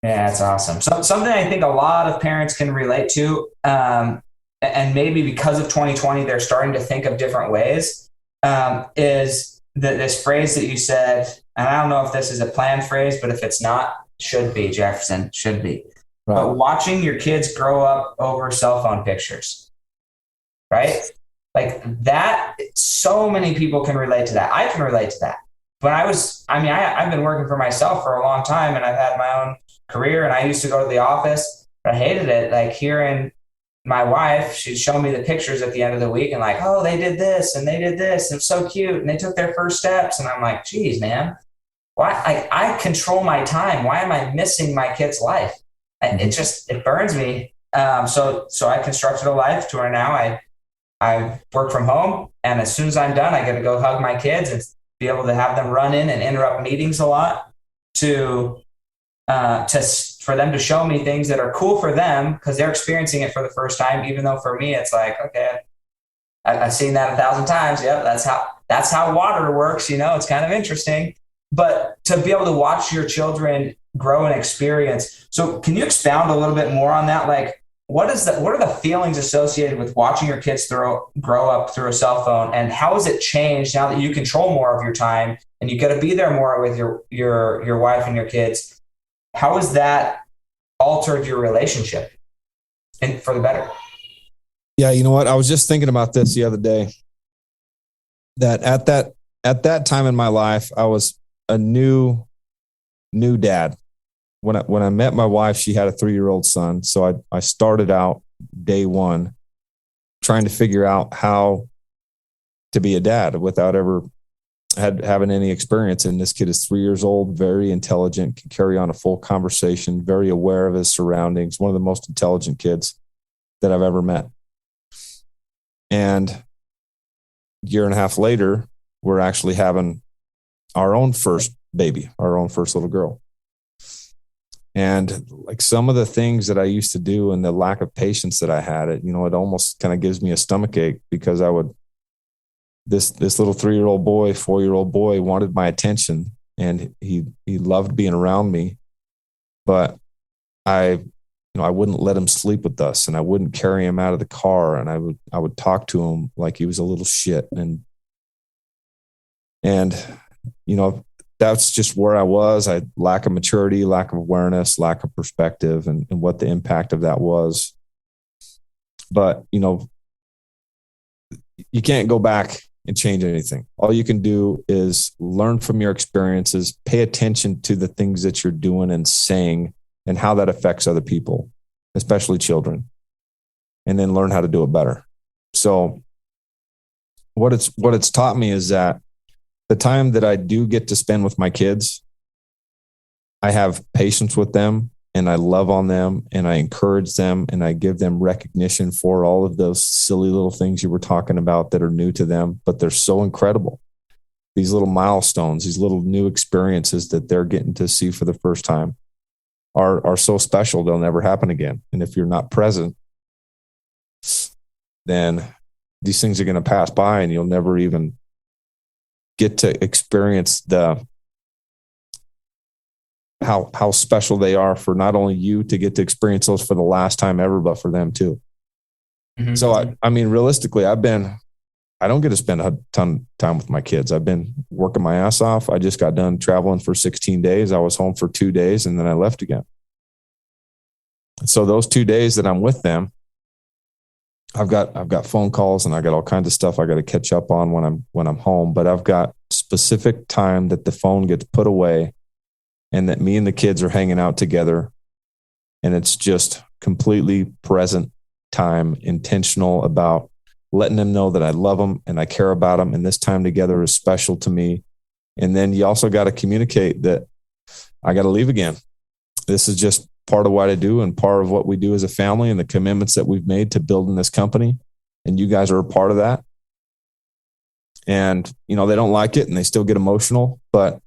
Yeah, that's awesome. So something I think a lot of parents can relate to, and maybe because of 2020, they're starting to think of different ways, is this phrase that you said, and I don't know if this is a planned phrase, but if it's not, should be, Jefferson, should be. Right. But watching your kids grow up over cell phone pictures, right? Like that, so many people can relate to that. I can relate to that. But I've been working for myself for a long time, and I've had my own career, and I used to go to the office, but I hated it. Like hearing my wife, she'd show me the pictures at the end of the week and like, oh, they did this and they did this, and it's so cute, and they took their first steps. And I'm like, geez, man, why? I control my time. Why am I missing my kid's life? And it burns me. So I constructed a life to where now I work from home, and as soon as I'm done, I get to go hug my kids and be able to have them run in and interrupt meetings a lot for them to show me things that are cool for them because they're experiencing it for the first time. Even though for me, it's like, okay, I've seen that 1,000 times. Yep. That's how water works. It's kind of interesting, but to be able to watch your children grow and experience. So can you expound a little bit more on that? Like, what are the feelings associated with watching your kids grow up through a cell phone, and how has it changed now that you control more of your time and you got to be there more with your wife and your kids? How has that altered your relationship and for the better? Yeah. You know what? I was just thinking about this the other day, that at that time in my life, I was a new dad. When I met my wife, she had a 3-year-old son. So I started out day one trying to figure out how to be a dad without ever having any experience. And this kid is 3 years old, very intelligent, can carry on a full conversation, very aware of his surroundings, one of the most intelligent kids that I've ever met. And a year and a half later, we're actually having our own first baby, our own first little girl. And like some of the things that I used to do and the lack of patience that I had, it almost kind of gives me a stomach ache, because this little 3-year-old boy, 4-year-old boy wanted my attention, and he loved being around me, but I wouldn't let him sleep with us, and I wouldn't carry him out of the car, and I would talk to him like he was a little shit. And that's just where I was. I lack of maturity, lack of awareness, lack of perspective, and what the impact of that was. But, you can't go back and change anything. All you can do is learn from your experiences, pay attention to the things that you're doing and saying and how that affects other people, especially children, and then learn how to do it better. So what it's taught me is that the time that I do get to spend with my kids, I have patience with them, and I love on them, and I encourage them, and I give them recognition for all of those silly little things you were talking about that are new to them, but they're so incredible. These little milestones, these little new experiences that they're getting to see for the first time are so special. They'll never happen again. And if you're not present, then these things are going to pass by, and you'll never even get to experience how special they are for not only you to get to experience those for the last time ever, but for them too. Mm-hmm. So I mean, realistically, I don't get to spend a ton of time with my kids. I've been working my ass off. I just got done traveling for 16 days. I was home for 2 days, and then I left again. So those 2 days that I'm with them, I've got phone calls, and I got all kinds of stuff I got to catch up on when I'm home, but I've got specific time that the phone gets put away, and that me and the kids are hanging out together, and it's just completely present time, intentional about letting them know that I love them and I care about them, and this time together is special to me. And then you also got to communicate that I got to leave again. This is just part of what I do and part of what we do as a family, and the commitments that we've made to building this company. And you guys are a part of that. And, they don't like it, and they still get emotional, but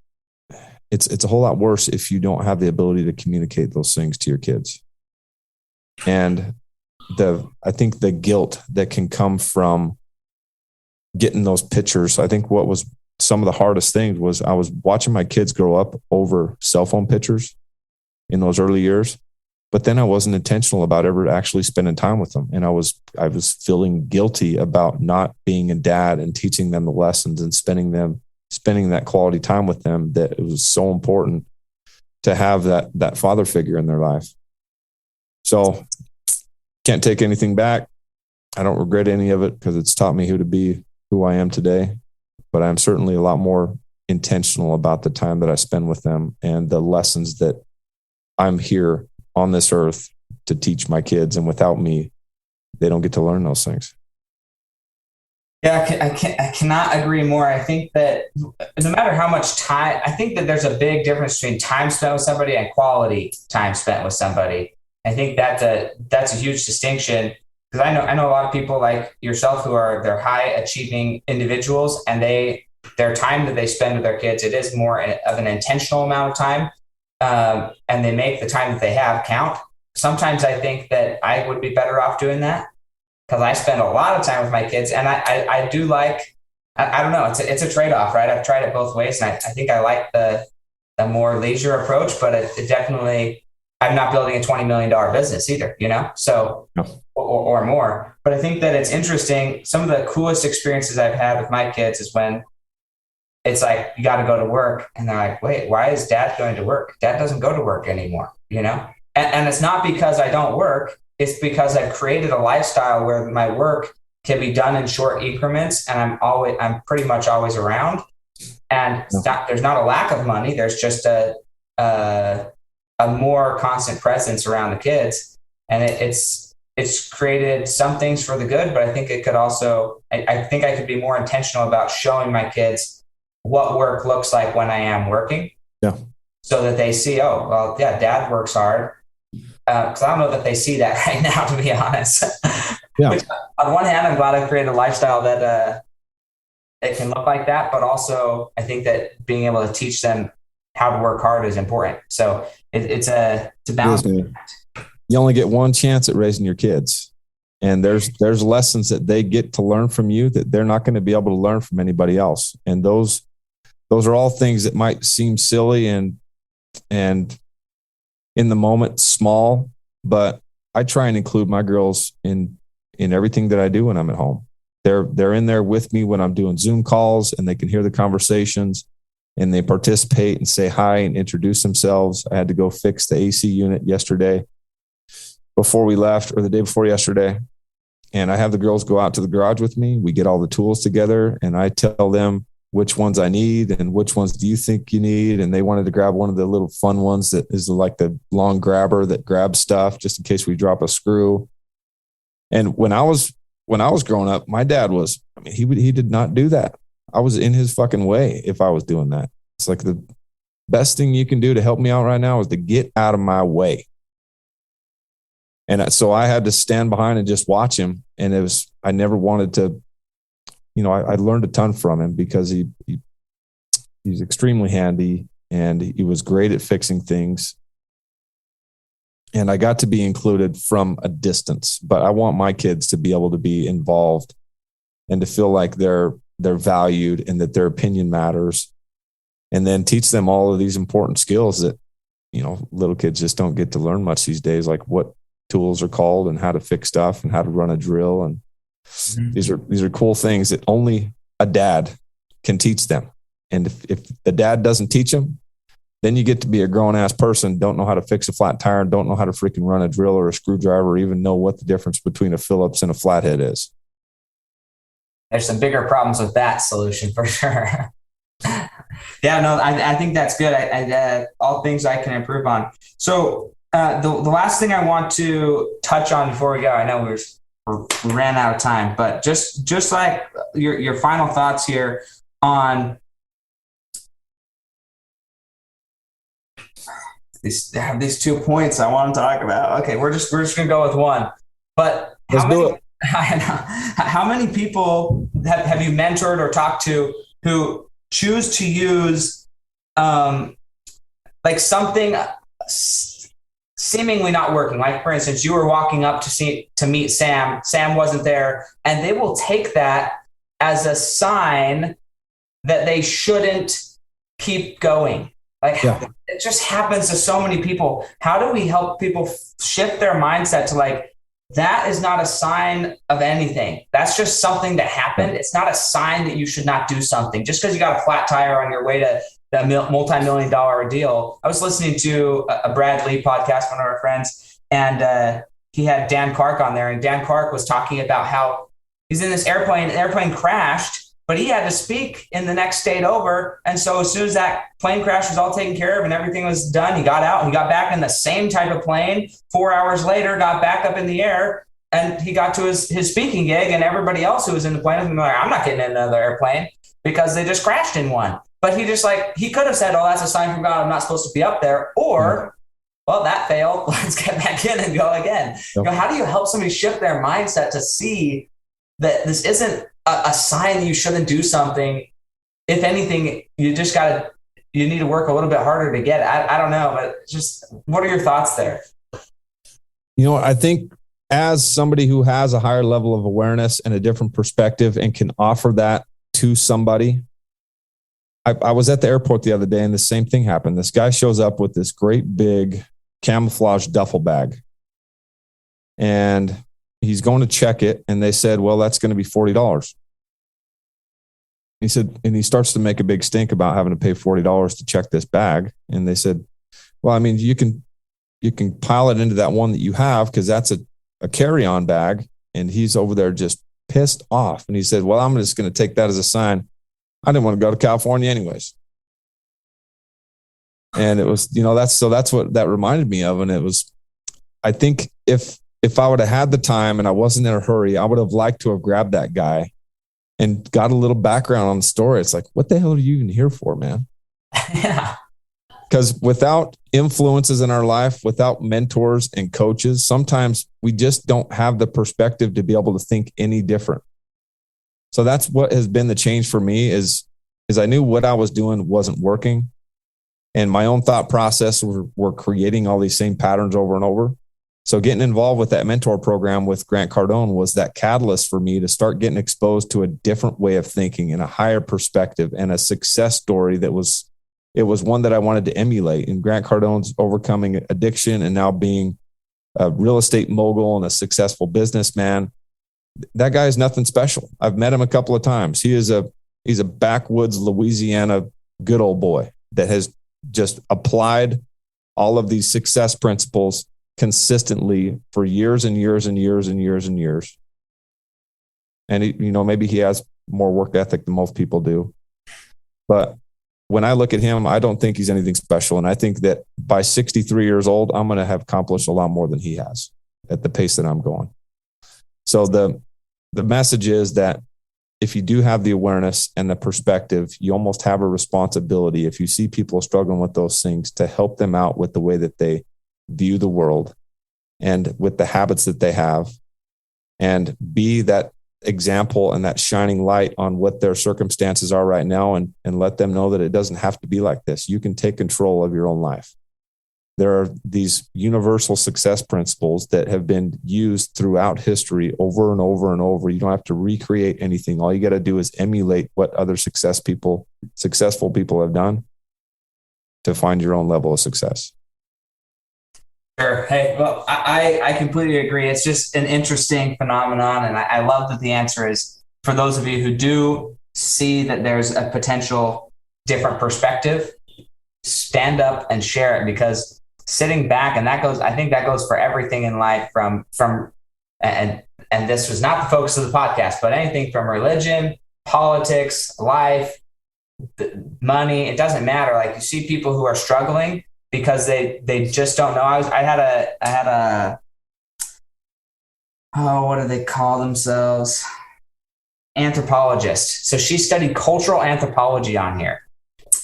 it's a whole lot worse if you don't have the ability to communicate those things to your kids. And I think the guilt that can come from getting those pictures, I think what was some of the hardest things was I was watching my kids grow up over cell phone pictures in those early years, but then I wasn't intentional about ever actually spending time with them. And I was feeling guilty about not being a dad and teaching them the lessons and spending that quality time with them, that it was so important to have that father figure in their life. So can't take anything back. I don't regret any of it, because it's taught me who I am today, but I'm certainly a lot more intentional about the time that I spend with them and the lessons that I'm here on this earth to teach my kids. And without me, they don't get to learn those things. Yeah, I cannot agree more. I think that no matter how much time, I think that there's a big difference between time spent with somebody and quality time spent with somebody. I think that's a huge distinction, because I know a lot of people like yourself they're high achieving individuals, and their time that they spend with their kids, it is more of an intentional amount of time, and they make the time that they have count. Sometimes I think that I would be better off doing that, because I spend a lot of time with my kids, and I do like, I don't know, it's a trade-off, right? I've tried it both ways, and I think I like the more leisure approach, but it definitely, I'm not building a $20 million business either, so, or more. But I think that it's interesting. Some of the coolest experiences I've had with my kids is when it's like, you got to go to work, and they're like, wait, why is dad going to work? Dad doesn't go to work anymore, and it's not because I don't work. It's because I've created a lifestyle where my work can be done in short increments, and I'm pretty much always around. And there's not a lack of money. There's just a more constant presence around the kids, and it's created some things for the good. But I think it could also, I think I could be more intentional about showing my kids what work looks like when I am working. Yeah. So that they see, oh, well, yeah, dad works hard. Because I don't know that they see that right now, to be honest. Yeah. Which, on one hand, I'm glad I've created a lifestyle that it can look like that, but also I think that being able to teach them how to work hard is important. So it's a balance. You only get one chance at raising your kids, and there's lessons that they get to learn from you that they're not going to be able to learn from anybody else. And those are all things that might seem silly and in the moment small, but I try and include my girls in everything that I do when I'm at home. They're in there with me when I'm doing Zoom calls, and they can hear the conversations, and they participate and say hi and introduce themselves. I had to go fix the AC unit yesterday before we left, or the day before yesterday. And I have the girls go out to the garage with me. We get all the tools together, and I tell them which ones I need and which ones do you think you need. And they wanted to grab one of the little fun ones that is like the long grabber that grabs stuff just in case we drop a screw. And when I was growing up, my dad he did not do that. I was in his fucking way if I was doing that. It's like the best thing you can do to help me out right now is to get out of my way. And so I had to stand behind and just watch him. And I never wanted to, I learned a ton from him because he's extremely handy and he was great at fixing things. And I got to be included from a distance, but I want my kids to be able to be involved and to feel like they're valued and that their opinion matters, and then teach them all of these important skills that, little kids just don't get to learn much these days, like what tools are called and how to fix stuff and how to run a drill. And these are cool things that only a dad can teach them. And if the dad doesn't teach them, then you get to be a grown ass person, don't know how to fix a flat tire, don't know how to freaking run a drill or a screwdriver, or even know what the difference between a Phillips and a flathead is. There's some bigger problems with that solution for sure. Yeah, no, I think that's good. I all things I can improve on. So the last thing I want to touch on before we go, I know we ran out of time, but just like your final thoughts here on these 2 points I want to talk about. Okay, we're just gonna go with one. But how many people have you mentored or talked to who choose to use like something seemingly not working? Like, for instance, you were walking up to meet Sam. Sam wasn't there, and they will take that as a sign that they shouldn't keep going. Like, it just happens to so many people. How do we help people shift their mindset to like, that is not a sign of anything. That's just something that happened. It's not a sign that you should not do something. Just because you got a flat tire on your way to the multi-million-dollar deal. I was listening to a Brad Lee podcast, one of our friends, and he had Dan Clark on there. And Dan Clark was talking about how he's in this airplane. The airplane crashed, but he had to speak in the next state over. And so as soon as that plane crash was all taken care of and everything was done, he got out and he got back in the same type of plane. 4 hours later, got back up in the air, and he got to his speaking gig, and everybody else who was in the plane was like, I'm not getting in another airplane because they just crashed in one. But he could have said, oh, that's a sign from God, I'm not supposed to be up there. Or, well, that failed. Let's get back in and go again. Yep. How do you help somebody shift their mindset to see that this isn't a sign that you shouldn't do something? If anything, you need to work a little bit harder to get it. I don't know, but just what are your thoughts there? I think as somebody who has a higher level of awareness and a different perspective and can offer that to somebody, I was at the airport the other day and the same thing happened. This guy shows up with this great big camouflage duffel bag, and he's going to check it. And they said, well, that's going to be $40. He said, and he starts to make a big stink about having to pay $40 to check this bag. And they said, well, I mean, you can you can pile it into that one that you have, because that's a carry-on bag. And he's over there just pissed off. And he said, well, I'm just going to take that as a sign. I didn't want to go to California anyways. And it was, that's what that reminded me of. And it was, I think if I would have had the time and I wasn't in a hurry, I would have liked to have grabbed that guy and got a little background on the story. It's like, what the hell are you even here for, man? Yeah. Because without influences in our life, without mentors and coaches, sometimes we just don't have the perspective to be able to think any different. So that's what has been the change for me is I knew what I was doing wasn't working. And my own thought process were creating all these same patterns over and over. So getting involved with that mentor program with Grant Cardone was that catalyst for me to start getting exposed to a different way of thinking and a higher perspective and a success story it was one that I wanted to emulate. And Grant Cardone's overcoming addiction and now being a real estate mogul and a successful businessman. That guy is nothing special. I've met him a couple of times. He's a backwoods Louisiana good old boy that has just applied all of these success principles consistently for years and years and years and years and years. And maybe he has more work ethic than most people do. But when I look at him, I don't think he's anything special. And I think that by 63 years old, I'm going to have accomplished a lot more than he has at the pace that I'm going. So the message is that if you do have the awareness and the perspective, you almost have a responsibility, if you see people struggling with those things, to help them out with the way that they view the world and with the habits that they have, and be that example and that shining light on what their circumstances are right now, and let them know that it doesn't have to be like this. You can take control of your own life. There are these universal success principles that have been used throughout history over and over and over. You don't have to recreate anything. All you got to do is emulate what other successful people have done to find your own level of success. Sure. Hey, well, I completely agree. It's just an interesting phenomenon. And I love that the answer is, for those of you who do see that there's a potential different perspective, stand up and share it, because sitting back, and I think that goes for everything in life from and this was not the focus of the podcast, but anything from religion, politics, life, money, it doesn't matter. Like, you see people who are struggling because they just don't know. I had a what do they call themselves? Anthropologist. So she studied cultural anthropology on here.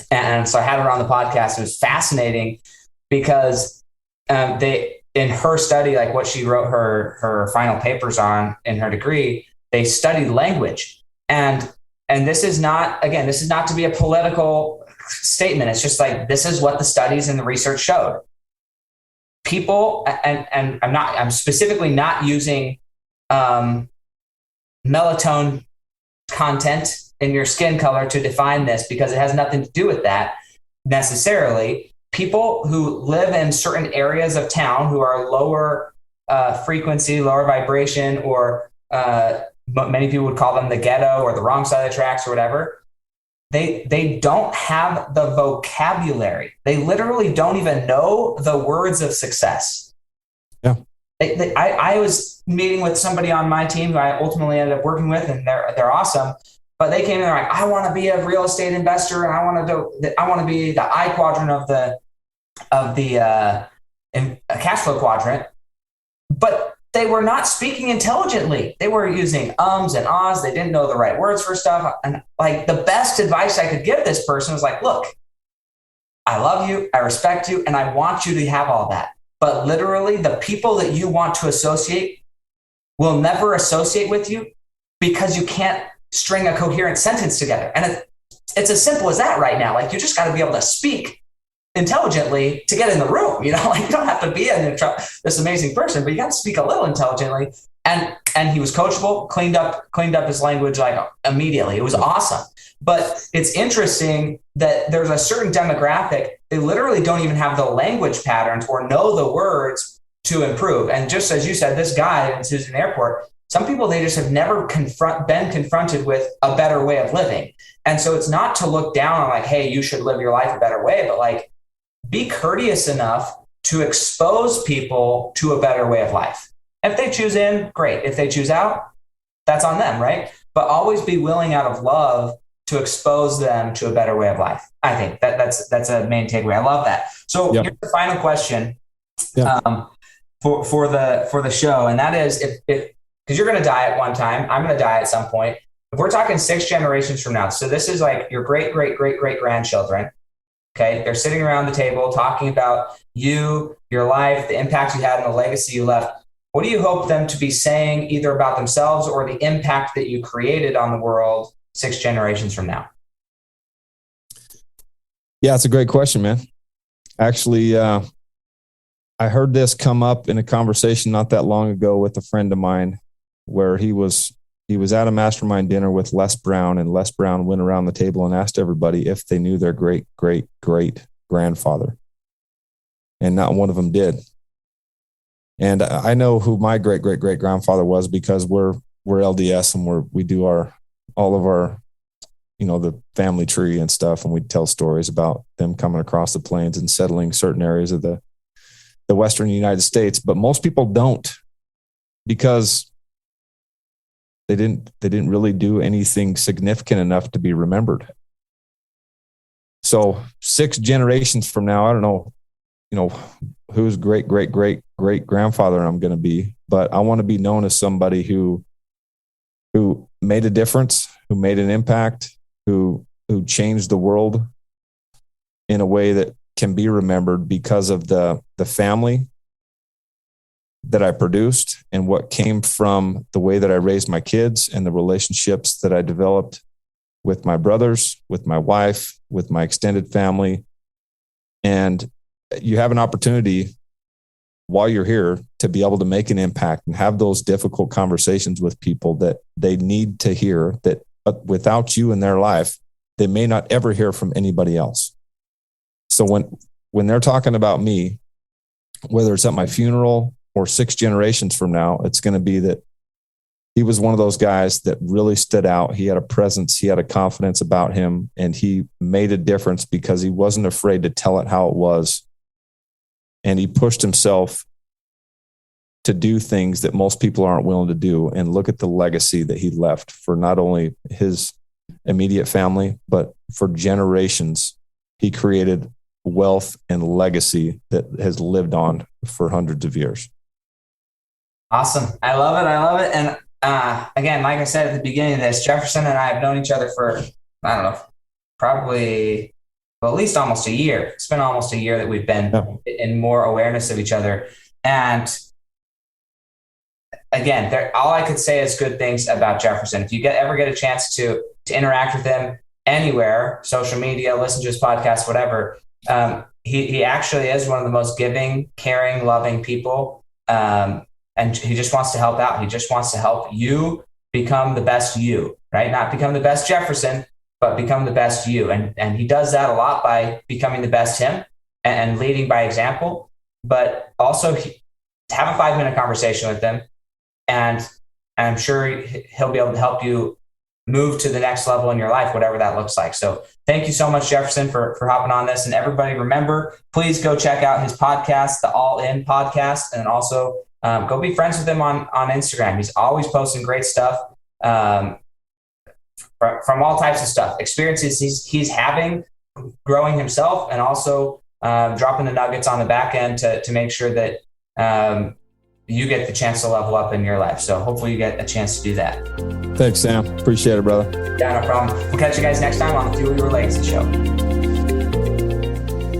And so I had her on the podcast. It was fascinating because in her study, like what she wrote her final papers on in her degree, they studied language. And this is not to be a political statement. It's just like, this is what the studies and the research showed. People, and I'm specifically not using melatonin content in your skin color to define this, because it has nothing to do with that necessarily. People who live in certain areas of town who are lower frequency, lower vibration, or many people would call them the ghetto or the wrong side of the tracks or whatever, they don't have the vocabulary. They literally don't even know the words of success. Yeah. I was meeting with somebody on my team who I ultimately ended up working with, and they're awesome. But they came in, they're like, I want to be a real estate investor, and I want to be the I quadrant of the cash flow quadrant. But they were not speaking intelligently. They were using ums and ahs. They didn't know the right words for stuff. And like, the best advice I could give this person was like, look, I love you, I respect you, and I want you to have all that. But literally, the people that you want to associate will never associate with you because you can't string a coherent sentence together. And it's as simple as that right now. Like, you just got to be able to speak intelligently to get in the room. You don't have to be this amazing person, but you got to speak a little intelligently. And he was coachable, cleaned up his language like immediately. It was awesome. But it's interesting that there's a certain demographic, they literally don't even have the language patterns or know the words to improve. And just as you said, this guy in Susan Airport, some people, they just have never been confronted with a better way of living. And so it's not to look down on like, hey, you should live your life a better way, but like, be courteous enough to expose people to a better way of life. If they choose in, great. If they choose out, that's on them, right? But always be willing out of love to expose them to a better way of life. I think that's a main takeaway. I love that. So here's the final question for the show. And that is if because you're going to die at one time, I'm going to die at some point. If we're talking 6 generations from now, so this is like your great grandchildren. Okay. They're sitting around the table talking about you, your life, the impact you had and the legacy you left. What do you hope them to be saying either about themselves or the impact that you created on the world 6 generations from now? Yeah, it's a great question, man. Actually, I heard this come up in a conversation not that long ago with a friend of mine where he was at a mastermind dinner with Les Brown, and Les Brown went around the table and asked everybody if they knew their great grandfather. And not one of them did. And I know who my great grandfather was because we're LDS and we do all of our, the family tree and stuff. And we tell stories about them coming across the plains and settling certain areas of the Western United States. But most people don't, because they didn't really do anything significant enough to be remembered. So 6 generations from now, I don't know, whose great grandfather I'm going to be, but I want to be known as somebody who made a difference, who made an impact, who changed the world in a way that can be remembered because of the family that I produced and what came from the way that I raised my kids and the relationships that I developed with my brothers, with my wife, with my extended family. And you have an opportunity while you're here to be able to make an impact and have those difficult conversations with people that they need to hear, that without you in their life, they may not ever hear from anybody else. So when they're talking about me, whether it's at my funeral or 6 generations from now, it's going to be that he was one of those guys that really stood out. He had a presence, he had a confidence about him, and he made a difference because he wasn't afraid to tell it how it was. And he pushed himself to do things that most people aren't willing to do. And look at the legacy that he left for not only his immediate family, but for generations. He created wealth and legacy that has lived on for hundreds of years. Awesome. I love it. And again, like I said at the beginning of this, Jefferson and I have known each other for, I don't know, probably at least almost a year. It's been almost a year that we've been in more awareness of each other. And again, all I could say is good things about Jefferson. If you ever get a chance to interact with him anywhere, social media, listen to his podcast, whatever, he actually is one of the most giving, caring, loving people. And he just wants to help out. He just wants to help you become the best you, right? Not become the best Jefferson, but become the best you. And he does that a lot by becoming the best him and leading by example, but also to have a 5-minute conversation with him. And I'm sure he'll be able to help you move to the next level in your life, whatever that looks like. So thank you so much, Jefferson, for hopping on this. And everybody, remember, please go check out his podcast, the All In Podcast, and also go be friends with him on Instagram. He's always posting great stuff from all types of stuff, experiences he's having, growing himself, and also dropping the nuggets on the back end to make sure that you get the chance to level up in your life. So hopefully you get a chance to do that. Thanks, Sam. Appreciate it, brother. Yeah, no problem. We'll catch you guys next time on the Fuel Your Legacy Show.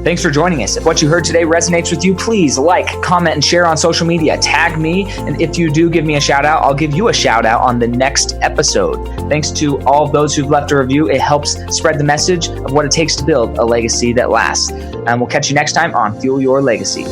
Thanks for joining us. If what you heard today resonates with you, please like, comment, and share on social media. Tag me. And if you do give me a shout out, I'll give you a shout out on the next episode. Thanks to all of those who've left a review. It helps spread the message of what it takes to build a legacy that lasts. And we'll catch you next time on Fuel Your Legacy.